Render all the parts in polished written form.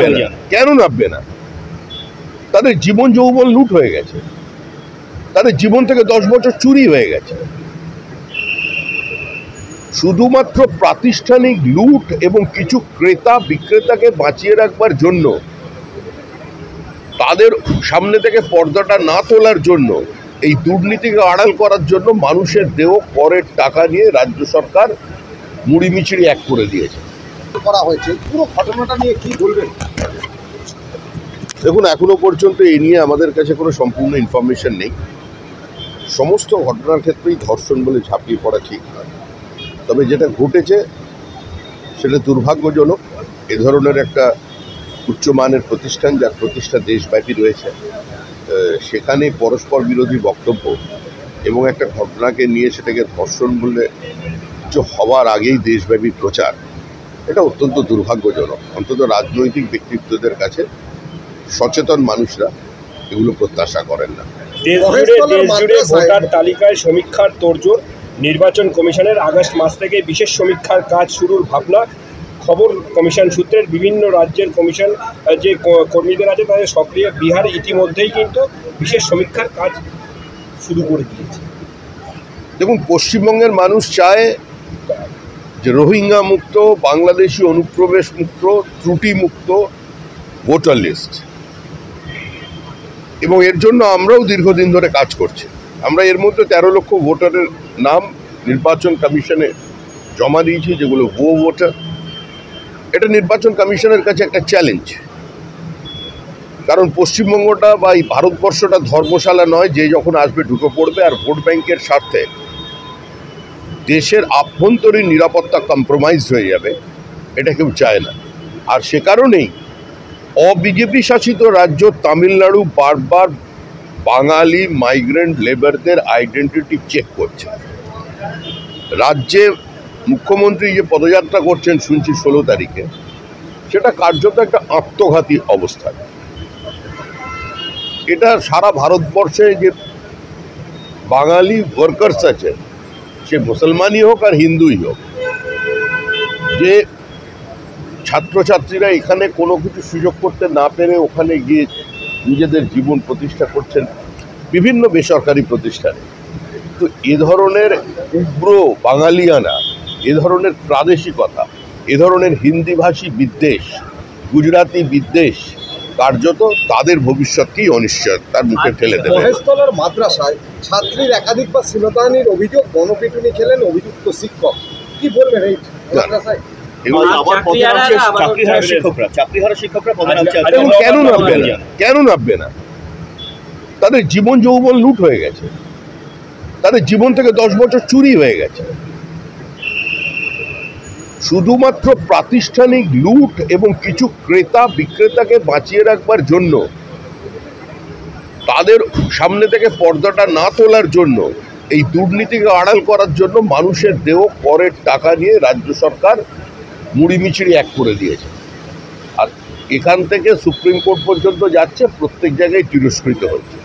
নামবে না? কেন নামবে না? তাদের জীবন যৌবন লুট হয়ে গেছে, তাদের জীবন থেকে 10 বছর চুরি হয়ে গেছে। শুধুমাত্র প্রাতিষ্ঠানিক লুট এবং কিছু ক্রেতা বিক্রেতাকে বাঁচিয়ে রাখবার জন্য, তাদের সামনে থেকে পর্দাটা না তোলার জন্য, এই দুর্নীতিকে আড়াল করার জন্য মানুষের দেহ করের টাকা নিয়ে রাজ্য সরকার মুড়ি মিচিড়ি এক করে দিয়েছে। করা হয়েছে পুরো ঘটনাটা নিয়ে কি বলবেন? দেখুন, এখনো পর্যন্ত এই নিয়ে আমাদের কাছে কোনো সম্পূর্ণ ইনফরমেশন নেই। সমস্ত ঘটনার ক্ষেত্রেই ধর্ষণ বলে ঝাঁপিয়ে পড়া ঠিক নয়। তবে যেটা ঘটেছে সেটা দুর্ভাগ্যজনক। এ ধরনের একটা উচ্চমানের প্রতিষ্ঠান, যার প্রতিষ্ঠা দেশব্যাপী রয়েছে, সেখানে পরস্পর বিরোধী বক্তব্য এবং একটা ঘটনাকে নিয়ে সেটাকে ধর্ষণ বলে কিছু হওয়ার আগেই দেশব্যাপী প্রচার, এটা অত্যন্ত দুর্ভাগ্যজনক। অন্তত রাজনৈতিক ব্যক্তিত্বদের কাছে সচেতন মানুষরা এগুলো প্রত্যাশা করেন না। দেশজুড়ে ভোটার তালিকায় সমীক্ষার তোড়জোড়। নির্বাচন কমিশনের আগস্ট মাস থেকে বিশেষ সমীক্ষার কাজ শুরুর ভাবনা। খবর কমিশন সূত্রের, বিভিন্ন রাজ্যের কমিশন যে কর্মীদের আছে তাদের সক্রিয়। বিহার ইতিমধ্যেই কিন্তু বিশেষ সমীক্ষার কাজ শুরু করে দিয়েছে। দেখুন, পশ্চিমবঙ্গের মানুষ চায় যে রোহিঙ্গা মুক্ত, বাংলাদেশি অনুপ্রবেশ মুক্ত, ত্রুটি মুক্ত ভোটার লিস্ট, এবং এর জন্য আমরাও দীর্ঘদিন ধরে কাজ করছি। আমরা এর মধ্যে 13 লক্ষ ভোটারের নাম নির্বাচন কমিশনে জমা দিয়েছি, যেগুলো ভুয়ো ভোটার। এটা নির্বাচন কমিশনের কাছে একটা চ্যালেঞ্জ, কারণ পশ্চিমবঙ্গটা বা এই ভারতবর্ষটা ধর্মশালা নয় যে যখন আসবে ঢুকে পড়বে। আর ভোট ব্যাংকের স্বার্থে দেশের আভ্যন্তরীণ নিরাপত্তা কম্প্রোমাইজ হয়ে যাবে, এটা কেউ চায় না। আর সে কারণেই অবিজেপি শাসিত রাজ্য তামিলনাড়ু বারবার বাঙালি মাইগ্রেন্ট লেবারদের আইডেন্টিটি চেক করছে। রাজ্যে মুখ্যমন্ত্রী যে পদযাত্রা করছেন শুনছি 16 তারিখে, সেটা কার্যত একটা আত্মঘাতী অবস্থা। এটা সারা ভারতবর্ষে যে বাঙালি ওয়ার্কার্স আছে, সে মুসলমানই হোক আর হিন্দুই হোক, যে ছাত্রছাত্রীরা এখানে কোনো কিছু সুযোগ করতে না পেরে ওখানে গিয়ে নিজেদের জীবন প্রতিষ্ঠা করছেন বিভিন্ন বেসরকারি প্রতিষ্ঠানে। তো এ ধরনের উগ্র বাঙালিয়ানা, এ ধরনের প্রাদেশিকতা, এ ধরনের হিন্দিভাষী বিদ্বেষ, গুজরাটি বিদ্বেষ কার্যত তাদের ভবিষ্যৎকেই অনিশ্চয়তার মুখে ঠেলে দেবে। মহেশতলার মাদ্রাসায় ছাত্রীর একাধিকবার শ্লীলতাহানির অভিযোগ, গণপিটুনি খেলেন অভিযুক্ত শিক্ষক। কি বলবেন এই মাদ্রাসায়? কেন নামবে না? তাদের জীবন যৌবন লুট হয়ে গেছে, তাদের জীবন থেকে 10 বছর চুরি হয়ে গেছে। শুধুমাত্র প্রাতিষ্ঠানিক লুট এবং কিছু ক্রেতা বিক্রেতাকে বাঁচিয়ে রাখবার জন্য, তাদের সামনে থেকে পর্দাটা না তোলার জন্য, এই দুর্নীতিকে আড়াল করার জন্য মানুষের দেহ করের টাকা নিয়ে রাজ্য সরকার মুড়ি মিচিড়ি এক করে দিয়েছে। আর এখান থেকে সুপ্রিম কোর্ট পর্যন্ত যাচ্ছে, প্রত্যেক জায়গায় তিরস্কৃত হচ্ছে।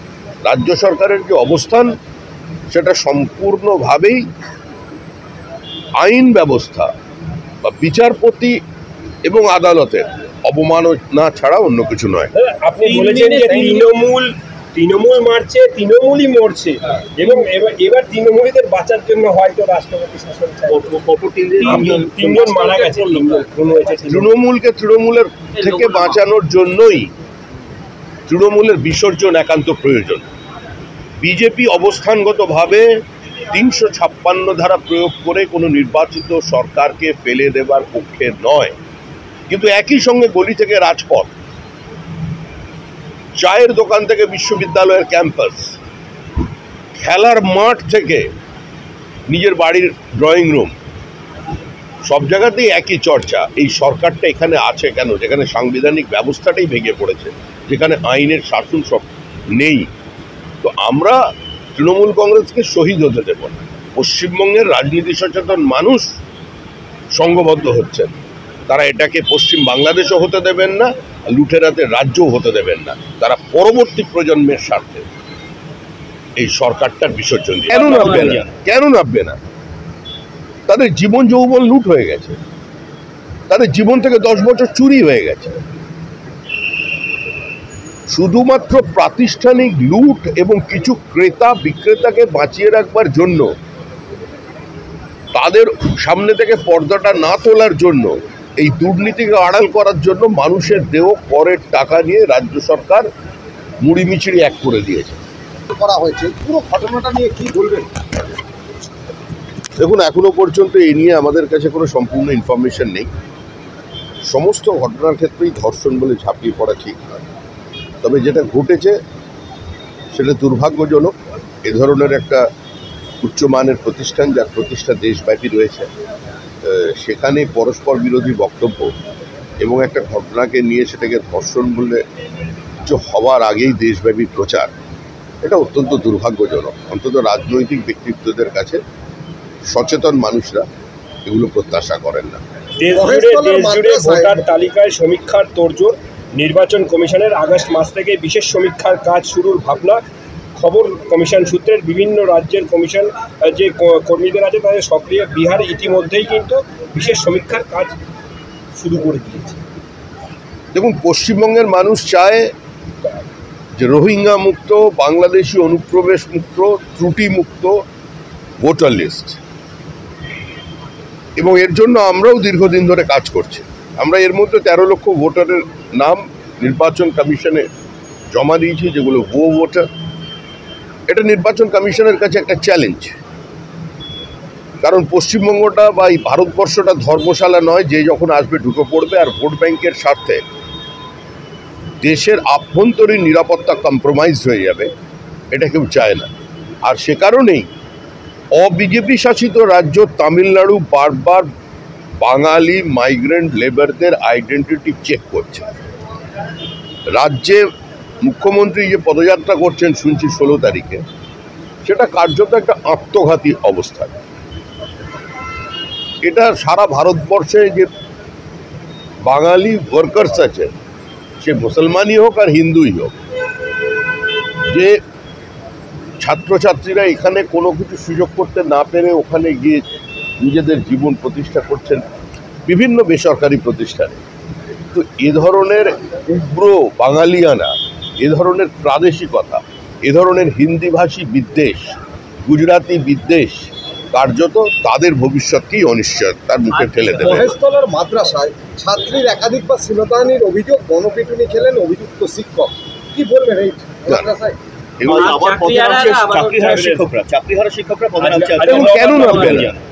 রাজ্য সরকারের যে অবস্থান, সেটা সম্পূর্ণভাবেই আইন ব্যবস্থা বা বিচারপতি এবং আদালতের অবমাননা ছাড়া অন্য কিছু নয়। আপনি বলেছেন যে তৃণমূল মারছে, তৃণমূলই মরছে, এবং এবার তৃণমূলীদের বাঁচার জন্য হয়তো রাষ্ট্রপতি শাসন তিনজন মারা গেছে। তৃণমূলকে তৃণমূলের থেকে বাঁচানোর জন্যই তৃণমূলের বিসর্জন একান্ত প্রয়োজন। বিজেপি অবস্থানগতভাবে 356 ধারা প্রয়োগ করে কোনো নির্বাচিত সরকারকে ফেলে দেবার পক্ষে নয়, কিন্তু একই সঙ্গে গলি থেকে রাজপথ, চায়ের দোকান থেকে বিশ্ববিদ্যালয়ের ক্যাম্পাস, খেলার মাঠ থেকে নিজের বাড়ির ড্রয়িং রুম, সব জায়গাতেই একই চর্চা। এই সরকারটা এখানে আছে কেন? যেখানে সাংবিধানিক ব্যবস্থাটাই ভেঙে পড়েছে, যেখানে আইনের শাসন সব নেই। তো আমরা তৃণমূল কংগ্রেসকে শহীদ হতে দেব না। পশ্চিমবঙ্গের রাজনীতি সচেতন মানুষ সংঘবদ্ধ হচ্ছেন, তারা এটাকে পশ্চিম বাংলাদেশও হতে দেবেন না, লুটেরাতে রাজ্যও হতে দেবেন না। তারা পরবর্তী প্রজন্মের স্বার্থে এই সরকারটার বিসর্জন দিয়ে কেন নামবে না? তাদের জীবন যৌবন লুট হয়ে গেছে, তাদের জীবন থেকে 10 বছর চুরি হয়ে গেছে। শুধুমাত্র প্রাতিষ্ঠানিক লুট এবং কিছু ক্রেতা বিক্রেতাকে বাঁচিয়ে রাখবার জন্য, তাদের সামনে থেকে পর্দাটা না তোলার জন্য, এই দুর্নীতিকে আড়াল করার জন্য মানুষের দেহ করের টাকা নিয়ে রাজ্য সরকার মুড়ি মিচিড়ি এক করে দিয়েছে। করা হয়েছে পুরো ঘটনাটা নিয়ে কি বলবেন? দেখুন, এখনো পর্যন্ত এই নিয়ে আমাদের কাছে কোনো সম্পূর্ণ ইনফরমেশন নেই। সমস্ত ঘটনার ক্ষেত্রেই ধর্ষণ বলে ঝাঁপিয়ে পড়া ঠিক নয়। তবে যেটা ঘটেছে সেটা দুর্ভাগ্যজনক। এ ধরনের একটা উচ্চমানের প্রতিষ্ঠান, যার প্রতিষ্ঠা দেশব্যাপী রয়েছে, সেখানে পরস্পর বিরোধী বক্তব্য এবং একটা ঘটনাকে নিয়ে সেটাকে ধর্ষণ বলে কিছু হওয়ার আগেই দেশব্যাপী প্রচার, এটা অত্যন্ত দুর্ভাগ্যজনক। অন্তত রাজনৈতিক ব্যক্তিত্বদের কাছে সচেতন মানুষরা এগুলো প্রত্যাশা করেন না। দেশজুড়ে ভোটার তালিকায় সমীক্ষার তোড়জোড়, নির্বাচন কমিশনের আগস্ট মাস থেকে বিশেষ সমীক্ষার কাজ শুরুর ভাবনা। খবর কমিশন সূত্রের বিভিন্ন রাজ্যের কমিশন যে কর্মীদের আছে তাদের সক্রিয়। বিহার ইতিমধ্যেই কিন্তু বিশেষ সমীক্ষার কাজ শুরু করে দিয়েছে। দেখুন, পশ্চিমবঙ্গের মানুষ চায় যে রোহিঙ্গা মুক্ত, বাংলাদেশি অনুপ্রবেশ মুক্ত, ত্রুটি মুক্ত ভোটার লিস্ট, এবং এর জন্য আমরাও দীর্ঘদিন ধরে কাজ করছি। আমরা এর মধ্যে 13 লক্ষ ভোটারের নাম নির্বাচন কমিশনে জমা দিয়েছি, যেগুলো ভুয়ো ভোটার। এটা নির্বাচন কমিশনের কাছে একটা চ্যালেঞ্জ, কারণ পশ্চিমবঙ্গটা বা এই ভারতবর্ষটা ধর্মশালা নয় যে যখন আসবে ঢুকে পড়বে। আর ভোট ব্যাংকের স্বার্থে দেশের আভ্যন্তরীণ নিরাপত্তা কম্প্রোমাইজ হয়ে যাবে, এটা কেউ চায় না। আর সে কারণেই অবিজেপি শাসিত রাজ্য তামিলনাড়ু বারবার বাঙালি মাইগ্রেন্ট লেবারদের আইডেন্টিটি চেক করছে। রাজ্যে মুখ্যমন্ত্রী যে পদযাত্রা করছেন শুনছি 16 তারিখে, সেটা কার্যত একটা আত্মঘাতী অবস্থা। এটা সারা ভারতবর্ষে যে বাঙালি ওয়ার্কার্স আছে, সে মুসলমানই হোক আর হিন্দুই হোক, যে ছাত্রছাত্রীরা এখানে কোনো কিছু সুযোগ করতে না পেরে ওখানে গিয়ে নিজেদের জীবন প্রতিষ্ঠা করছেন বিভিন্ন বেসরকারি প্রতিষ্ঠানে। তো এ ধরনের উগ্র বাঙালিয়ানা, এ ধরনের প্রাদেশিকতা, এ ধরনের হিন্দিভাষী বিদ্বেষ, গুজরাটি বিদ্বেষ কার্যত তাদের ভবিষ্যৎকেই অনিশ্চয়তার মুখে ঠেলে দেবে। মহেশতলার মাদ্রাসায় ছাত্রীর একাধিকবার শ্লীলতাহানির অভিযোগ, গণপিটুনি খেলেন অভিযুক্ত শিক্ষক। কি বলবেন এই মাদ্রাসায়?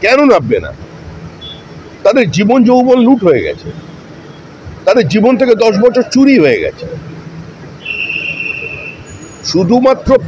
কেন নামবে না? তাদের জীবন যৌবন লুট হয়ে গেছে, তাদের জীবন থেকে 10 বছর চুরি হয়ে গেছে। শুধুমাত্র